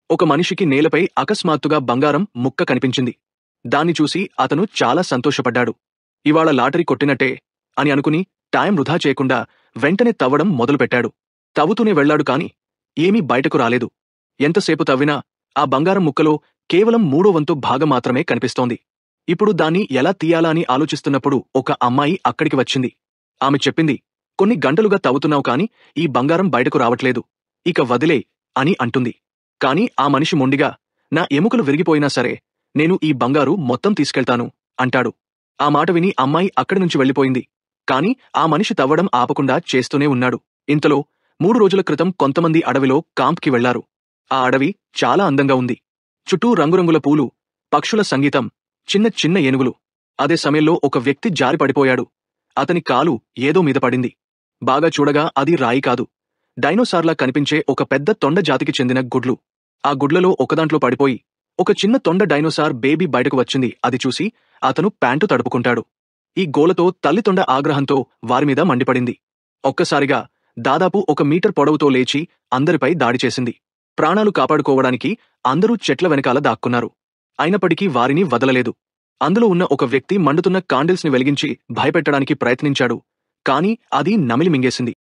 ఒక మనిషికి నేలపై అకస్మాత్తుగా బంగారం ముక్క కనిపించింది. దాన్ని చూసి అతను చాలా సంతోషపడ్డాడు. ఇవాళ లాటరీ కొట్టినట్టే అని అనుకుని టైం వృధా చేయకుండా వెంటనే తవ్వడం మొదలుపెట్టాడు. తవ్వుతూనే వెళ్లాడు కాని ఏమీ బయటకు రాలేదు. ఎంతసేపు తవ్వినా ఆ బంగారం ముక్కలో కేవలం 1/3 భాగం మాత్రమే కనిపిస్తోంది. ఇప్పుడు దాన్ని ఎలా తీయాలా అని ఆలోచిస్తున్నప్పుడు ఒక అమ్మాయి అక్కడికి వచ్చింది. ఆమె చెప్పింది, కొన్ని గంటలుగా తవ్వుతున్నావు కాని ఈ బంగారం బయటకు రావట్లేదు. ఇక వదిలే అని అంటుంది. కాని ఆ మనిషి మొండిగా, నా ఎముకలు విరిగిపోయినా సరే నేను ఈ బంగారు మొత్తం తీసుకెళ్తాను అంటాడు. ఆ మాట విని అమ్మాయి అక్కడి నుంచి వెళ్ళిపోయింది. కాని ఆ మనిషి తవ్వడం ఆపకుండా చేస్తూనే ఉన్నాడు. ఇంతలో 3 రోజుల క్రితం కొంతమంది అడవిలో కాంప్కి వెళ్లారు. ఆ అడవి చాలా అందంగా ఉంది. చుట్టూ రంగురంగుల పూలు, పక్షుల సంగీతం, చిన్న చిన్న ఏనుగులు. అదే సమయంలో ఒక వ్యక్తి జారి పడిపోయాడు. అతని కాలు ఏదో మీద పడింది. బాగా చూడగా అది రాయి కాదు, డైనోసార్లా కనిపించే ఒక పెద్ద తొండ జాతికి చెందిన గుడ్లు. ఆ గుడ్లలో ఒకదాంట్లో పడిపోయి ఒక చిన్న తొండ డైనోసార్ బేబీ బయటకు వచ్చింది. అది చూసి అతను ప్యాంటు తడుపుకుంటాడు. ఈ గోలతో తల్లి తొండ ఆగ్రహంతో వారిమీద మండిపడింది. ఒక్కసారిగా దాదాపు 1 మీటర్ పొడవుతో లేచి అందరిపై దాడి చేసింది. ప్రాణాలు కాపాడుకోవడానికి అందరూ చెట్ల వెనకాల దాక్కున్నారు. అయినప్పటికీ వారిని వదలలేదు. అందులో ఉన్న ఒక వ్యక్తి మండుతున్న కాండిల్స్ ని వెలిగించి భయపెట్టడానికి ప్రయత్నించాడు. కాని అది నమిలి మింగేసింది.